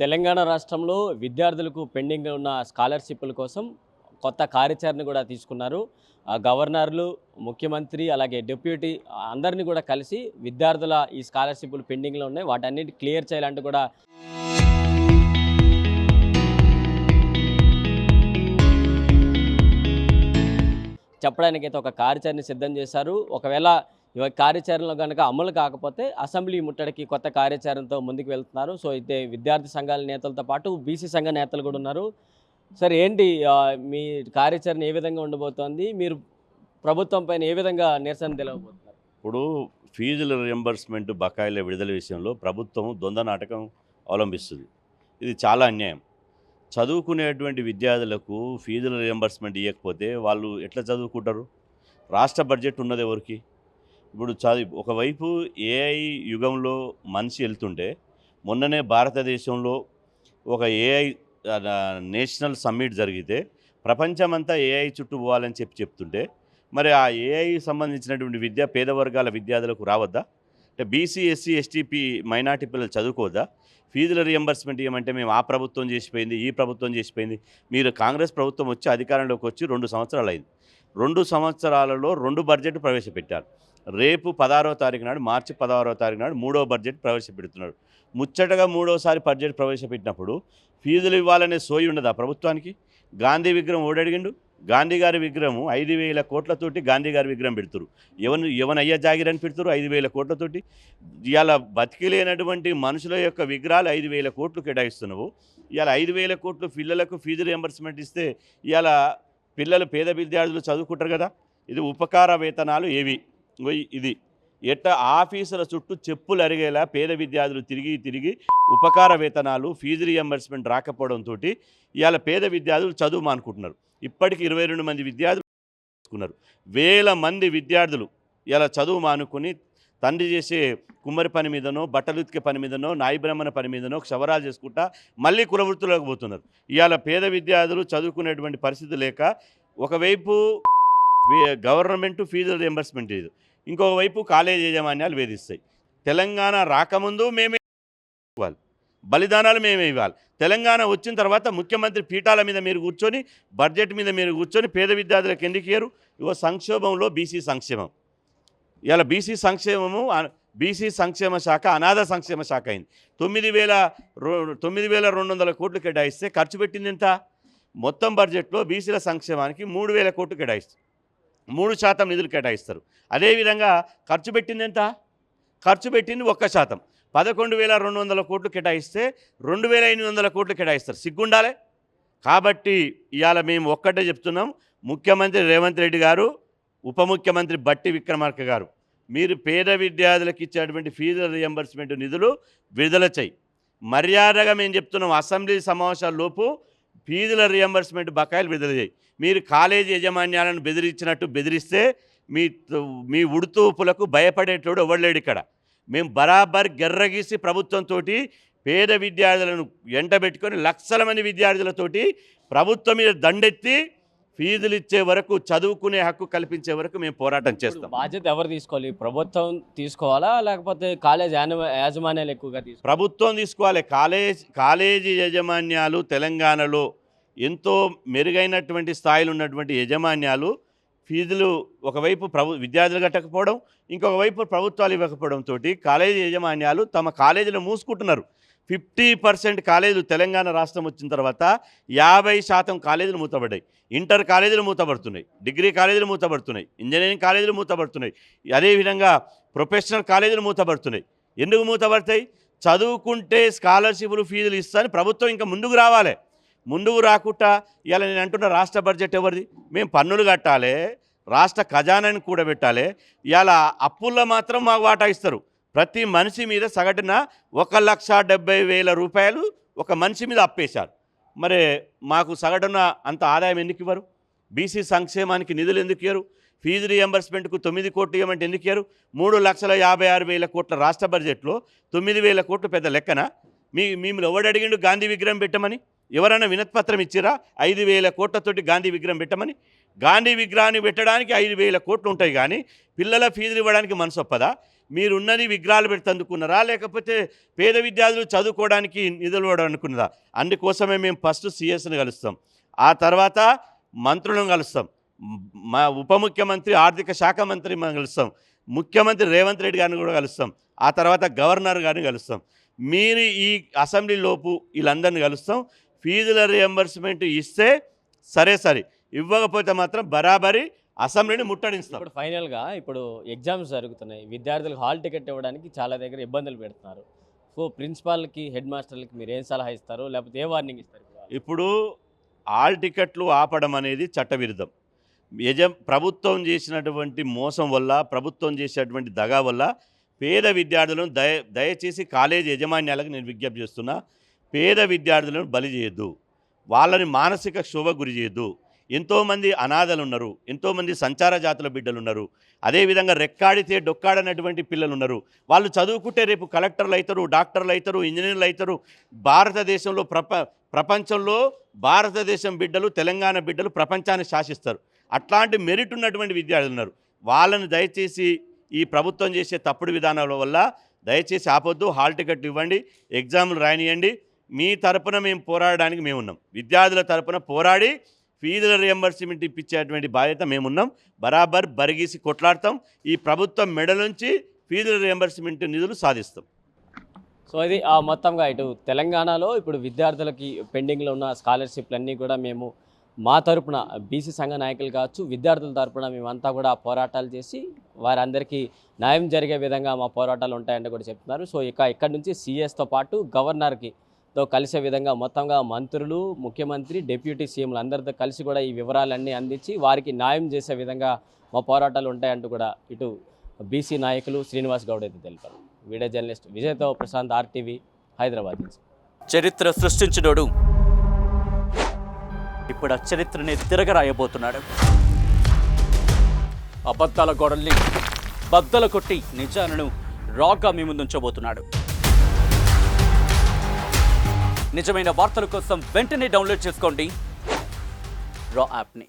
తెలంగాణ రాష్ట్రంలో విద్యార్థులకు పెండింగ్‌లో ఉన్న స్కాలర్‌షిప్పుల కోసం కొత్త కార్యాచరణ కూడా తీసుకున్నారు. గవర్నర్లు, ముఖ్యమంత్రి అలాగే డిప్యూటీ అందరిని కూడా కలిసి విద్యార్థుల ఈ స్కాలర్‌షిప్పులు పెండింగ్‌లో ఉన్నాయి. వాటన్నిటిని క్లియర్ చేయాలంటూ కూడా చెప్పడానికైతే ఒక కార్యాచరణ సిద్ధం చేశారు. ఒకవేళ ఈ కార్యాచరణలో గనుక అమలు కాకపోతే అసెంబ్లీ ముట్టడికి కొత్త కార్యాచరణతో ముందుకు వెళ్తున్నారు. సో, అయితే విద్యార్థి సంఘాల నేతలతో పాటు బీసీ సంఘ నేతలు కూడా ఉన్నారు. సరే ఏంటి మీ కార్యాచరణ ఏ విధంగా ఉండబోతోంది? మీరు ప్రభుత్వం పైన ఏ విధంగా నిరసన తెలపబోతున్నారు? ఇప్పుడు ఫీజుల రియంబర్స్మెంట్ బకాయిల విడుదల విషయంలో ప్రభుత్వం ద్వంద్వ నాటకం అవలంబిస్తుంది. ఇది చాలా అన్యాయం. చదువుకునేటువంటి విద్యార్థులకు ఫీజుల రియంబర్స్మెంట్ ఇవ్వకపోతే వాళ్ళు ఎట్లా చదువుకుంటారు? రాష్ట్ర బడ్జెట్ ఉన్నది ఎవరికి? ఇప్పుడు ఒకవైపు ఏఐ యుగంలో మనిషి వెళ్తుంటే మొన్ననే భారతదేశంలో ఒక ఏఐ నేషనల్ సమ్మిట్ జరిగితే ప్రపంచమంతా ఏఐ చుట్టూ పోవాలని చెప్తుంటే మరి ఆ ఏఐ సంబంధించినటువంటి విద్య పేద వర్గాల విద్యార్థులకు రావద్దా? అంటే బీసీ, ఎస్సీ, ఎస్టీపీ మైనార్టీ పిల్లలు చదువుకోవద్దా? ఫీజుల రియంబర్స్మెంట్ ఇవ్వమంటే మేము ఆ ప్రభుత్వం చేసిపోయింది, ఈ ప్రభుత్వం చేసిపోయింది. మీరు కాంగ్రెస్ ప్రభుత్వం వచ్చి అధికారంలోకి వచ్చి 2 సంవత్సరాలు అయింది. 2 సంవత్సరాలలో 2 బడ్జెట్ ప్రవేశపెట్టారు. రేపు 16వ తారీఖు నాడు, మార్చి 16వ తారీఖు నాడు 3వ బడ్జెట్ ప్రవేశపెడుతున్నారు. ముచ్చటగా 3వసారి బడ్జెట్ ప్రవేశపెట్టినప్పుడు ఫీజులు ఇవ్వాలనే సోయి ఉండదా ప్రభుత్వానికి? గాంధీ విగ్రహం ఓడడిగిండు. గాంధీ గారి విగ్రహం 5,000 కోట్లతోటి గాంధీ గారి విగ్రహం పెడుతురు. ఎవనయ్యా జాగిరని పెడుతురు 5,000 కోట్లతోటి. ఇవాళ బతికిలేనటువంటి మనుషుల యొక్క విగ్రహాలు 5,000 కోట్లు కేటాయిస్తున్నావు. ఇవాళ 5,000 కోట్లు పిల్లలకు ఫీజు రియంబర్స్మెంట్ ఇస్తే ఇవాళ పిల్లలు పేద విద్యార్థులు చదువుకుంటారు కదా. ఇది ఉపకార వేతనాలు ఏవి? ఇది ఎట్ట ఆఫీసుల చుట్టూ చెప్పులు అరిగేలా పేద విద్యార్థులు తిరిగి ఉపకార వేతనాలు ఫీజు రియంబర్స్మెంట్ రాకపోవడంతో ఇవాళ పేద విద్యార్థులు చదువు మానుకుంటున్నారు. ఇప్పటికి 22 మంది విద్యార్థులు తీసుకున్నారు. వేల మంది విద్యార్థులు ఇలా చదువు మానుకొని తండ్రి చేసే కుమ్మరి పని మీదనో, బట్టలు ఉతికే పని మీదనో, నాయి బ్రహ్మణ పని మీదనో క్షవరాలు చేసుకుంటా మళ్ళీ కులవృత్తులకు పోతున్నారు. ఇవాళ పేద విద్యార్థులు చదువుకునేటువంటి పరిస్థితి లేక ఒకవైపు గవర్నమెంట్ ఫీజుల రియంబర్స్మెంట్ లేదు, ఇంకొక వైపు కాలేజీ యాజమాన్యాలు వేధిస్తాయి. తెలంగాణ రాకముందు మేమే ఇవ్వాలి, బలిదానాలు మేమే ఇవ్వాలి. తెలంగాణ వచ్చిన తర్వాత ముఖ్యమంత్రి పీఠాల మీద మీరు కూర్చొని, బడ్జెట్ మీద మీరు కూర్చొని పేద విద్యార్థులకు ఎందుకు ఇయ్యరు? ఇగో సంక్షోభంలో బీసీ సంక్షేమం. ఇలా బీసీ సంక్షేమ శాఖ అనాథ సంక్షేమ శాఖ అయింది. 9,200 కోట్లు కేటాయిస్తే ఖర్చు పెట్టింది ఎంత? మొత్తం బడ్జెట్లో బీసీల సంక్షేమానికి 3,000 కోట్లు కేటాయిస్తారు. 3% నిధులు కేటాయిస్తారు. అదేవిధంగా ఖర్చు పెట్టింది ఎంత? ఖర్చు పెట్టింది 1%. 11,200 కోట్లు కేటాయిస్తే 2,500 కోట్లు కేటాయిస్తారు. సిగ్గుండాలే. కాబట్టి ఇవాళ మేము ఒక్కటే చెప్తున్నాం, ముఖ్యమంత్రి రేవంత్ రెడ్డి గారు, ఉప ముఖ్యమంత్రి బట్టి విక్రమార్క గారు, మీరు పేద విద్యార్థులకు ఇచ్చేటువంటి ఫీజుల రియంబర్స్మెంట్ నిధులు విడుదల చేయి. మర్యాదగా మేము చెప్తున్నాం, అసెంబ్లీ సమావేశాల్లోపు ఫీజుల రియంబర్స్మెంట్ బకాయిలు విడుదల చేయి. మీరు కాలేజీ యాజమాన్యాలను బెదిరిస్తే మీ ఉడుతూపులకు భయపడేటోడు ఎవడలేడు ఇక్కడ. మేము బరాబర్ గెర్రగీసి ప్రభుత్వంతో పేద విద్యార్థులను ఎంటబెట్టుకొని లక్షల మంది విద్యార్థులతోటి ప్రభుత్వం మీద దండెత్తి ఫీజులు ఇచ్చే వరకు, చదువుకునే హక్కు కల్పించే వరకు మేము పోరాటం చేస్తాం. బాధ్యత ఎవరు తీసుకోవాలి? ప్రభుత్వం తీసుకోవాలా లేకపోతే కాలేజ్ యాజమాన్యాలు ఎక్కువగా తీసుకోవాలి? ప్రభుత్వం తీసుకోవాలి. కాలేజీ యాజమాన్యాలు తెలంగాణలో ఎంతో మెరుగైనటువంటి స్థాయిలో ఉన్నటువంటి యాజమాన్యాలు ఫీజులు ఒకవైపు విద్యార్థులు కట్టకపోవడం, ఇంకొక వైపు ప్రభుత్వాలు ఇవ్వకపోవడంతో కాలేజీ యాజమాన్యాలు తమ కాలేజీలు మూసుకుంటున్నారు. 50% కాలేజీలు తెలంగాణ రాష్ట్రం వచ్చిన తర్వాత 50% కాలేజీలు మూతపడ్డాయి. ఇంటర్ కాలేజీలు మూతపడుతున్నాయి, డిగ్రీ కాలేజీలు మూతపడుతున్నాయి, ఇంజనీరింగ్ కాలేజీలు మూతపడుతున్నాయి, అదేవిధంగా ప్రొఫెషనల్ కాలేజీలు మూతపడుతున్నాయి. ఎందుకు మూతపడతాయి? చదువుకుంటే స్కాలర్షిప్లు ఫీజులు ఇస్తాను ప్రభుత్వం ఇంకా ముందుకు రావాలి. ముందుకు రాకుండా ఇలా నేను అంటున్న రాష్ట్ర బడ్జెట్ ఎవరిది? మేము పన్నులు కట్టాలి, రాష్ట్ర ఖజానాని కూడబెట్టాలి. ఇవాళ అప్పుల్లో మాత్రం మాకు వాటా ఇస్తారు. ప్రతి మనిషి మీద సగటున 1,70,000 రూపాయలు ఒక మనిషి మీద అప్పేశారు. మరి మాకు సగటున అంత ఆదాయం ఎందుకు ఇవ్వరు? బీసీ సంక్షేమానికి నిధులు ఎందుకు ఇవ్వరు? ఫీజు రియంబర్స్మెంట్కు 9 కోట్లు ఇవ్వమంటే ఎందుకు ఇవ్వరు? 3,56,000 కోట్ల రాష్ట్ర బడ్జెట్లో 9,000 కోట్లు పెద్ద లెక్కన? మిమ్మల్ని ఎవడు అడిగిండు గాంధీ విగ్రహం పెట్టమని? ఎవరైనా వినతిపత్రం ఇచ్చిరా 5,000 కోట్లతోటి గాంధీ విగ్రహం పెట్టమని? గాంధీ విగ్రహాన్ని పెట్టడానికి 5,000 కోట్లు ఉంటాయి, కానీ పిల్లల ఫీజులు ఇవ్వడానికి మనసు ఒప్పదా? మీరున్నది విగ్రహాలు పెట్టి అందుకున్నారా, లేకపోతే పేద విద్యార్థులు చదువుకోవడానికి నిధులు ఇవ్వడం అనుకున్నదా? అందుకోసమే మేము ఫస్ట్ సిఎస్ని కలుస్తాం, ఆ తర్వాత మంత్రులను కలుస్తాం, మా ఉప ముఖ్యమంత్రి ఆర్థిక శాఖ మంత్రి మనం కలుస్తాం, ముఖ్యమంత్రి రేవంత్ రెడ్డి గారిని కూడా కలుస్తాం, ఆ తర్వాత గవర్నర్ గారిని కలుస్తాం. మీరు ఈ అసెంబ్లీలోపు వీళ్ళందరినీ కలుస్తాం. ఫీజుల రియంబర్స్మెంట్ ఇస్తే సరే, ఇవ్వకపోతే మాత్రం బరాబరి అసెంబ్లీని ముట్టడిస్తాం. ఇప్పుడు ఫైనల్గా ఇప్పుడు ఎగ్జామ్స్ జరుగుతున్నాయి, విద్యార్థులకు హాల్ టికెట్ ఇవ్వడానికి చాలా దగ్గర ఇబ్బందులు పెడుతున్నారు. సో ప్రిన్సిపాల్కి, హెడ్ మాస్టర్లకి మీరు ఏం సలహా ఇస్తారు, లేకపోతే ఏ వార్నింగ్ ఇస్తారు? ఇప్పుడు హాల్ టికెట్లు ఆపడం అనేది చట్టవిరుద్ధం. ప్రభుత్వం చేసినటువంటి మోసం వల్ల, ప్రభుత్వం చేసేటువంటి దగా వల్ల పేద విద్యార్థులను దయచేసి కాలేజీ యజమాన్యాలకు నేను విజ్ఞప్తి చేస్తున్నా, పేద విద్యార్థులను బలి చేయొద్దు, వాళ్ళని మానసిక క్షోభ గురి చేయొద్దు. ఎంతోమంది అనాథలు ఉన్నారు, ఎంతోమంది సంచార జాతుల బిడ్డలు ఉన్నారు, అదేవిధంగా రెక్కాడితే డొక్కాడనటువంటి పిల్లలు ఉన్నారు. వాళ్ళు చదువుకుంటే రేపు కలెక్టర్లు అవుతారు, డాక్టర్లు అవుతారు, ఇంజనీర్లు అవుతారు. భారతదేశంలో ప్రపంచంలో భారతదేశం బిడ్డలు, తెలంగాణ బిడ్డలు ప్రపంచాన్ని శాసిస్తారు. అట్లాంటి మెరిట్ ఉన్నటువంటి విద్యార్థులు ఉన్నారు. వాళ్ళని దయచేసి ఈ ప్రభుత్వం చేసే తప్పుడు విధానాల వల్ల దయచేసి ఆపొద్దు, హాల్ టికెట్లు ఇవ్వండి, ఎగ్జామ్లు రానియండి. మీ తరపున మేము పోరాడడానికి మేమున్నాం. విద్యార్థుల తరపున పోరాడి ఫీజుల రియంబర్స్మెంట్ ఇప్పించేటువంటి బాధ్యత మేమున్నాం. బరాబర్ బరిగీసి కొట్లాడతాం. ఈ ప్రభుత్వం మెడలోంచి ఫీజుల రియంబర్స్మెంట్ నిధులు సాధిస్తాం. సో ఇది మొత్తంగా ఇటు తెలంగాణలో ఇప్పుడు విద్యార్థులకి పెండింగ్లో ఉన్న స్కాలర్షిప్లన్నీ కూడా మేము మా తరపున బీసీ సంఘ నాయకులు కావచ్చు, విద్యార్థుల తరపున మేమంతా కూడా పోరాటాలు చేసి వారందరికీ న్యాయం జరిగే విధంగా మా పోరాటాలు ఉంటాయంటే కూడా చెప్తున్నారు. సో ఇక్కడ నుంచి సీఎస్తో పాటు గవర్నర్కి కలిసే విధంగా మొత్తంగా మంత్రులు, ముఖ్యమంత్రి, డిప్యూటీ సీఎంలు అందరితో కలిసి కూడా ఈ వివరాలన్నీ అందించి వారికి న్యాయం చేసే విధంగా మా పోరాటాలు ఉంటాయంటూ కూడా ఇటు బీసీ నాయకులు శ్రీనివాస్ గౌడ్ అయితే తెలిపారు. వీడియో జర్నలిస్ట్ విజయ్తో ప్రశాంత్, RTV, హైదరాబాద్ నుంచి. చరిత్ర సృష్టించినోడు ఇప్పుడు ఆ చరిత్రని తిరగరాయబోతున్నాడు. అబద్ధాల గోడల్ని బద్దలు కొట్టి నిజాలను రాగా మీ ముందుంచబోతున్నాడు. నిజమైన వార్తల కోసం వెంటనే డౌన్లోడ్ చేసుకోండి రా యాప్ని.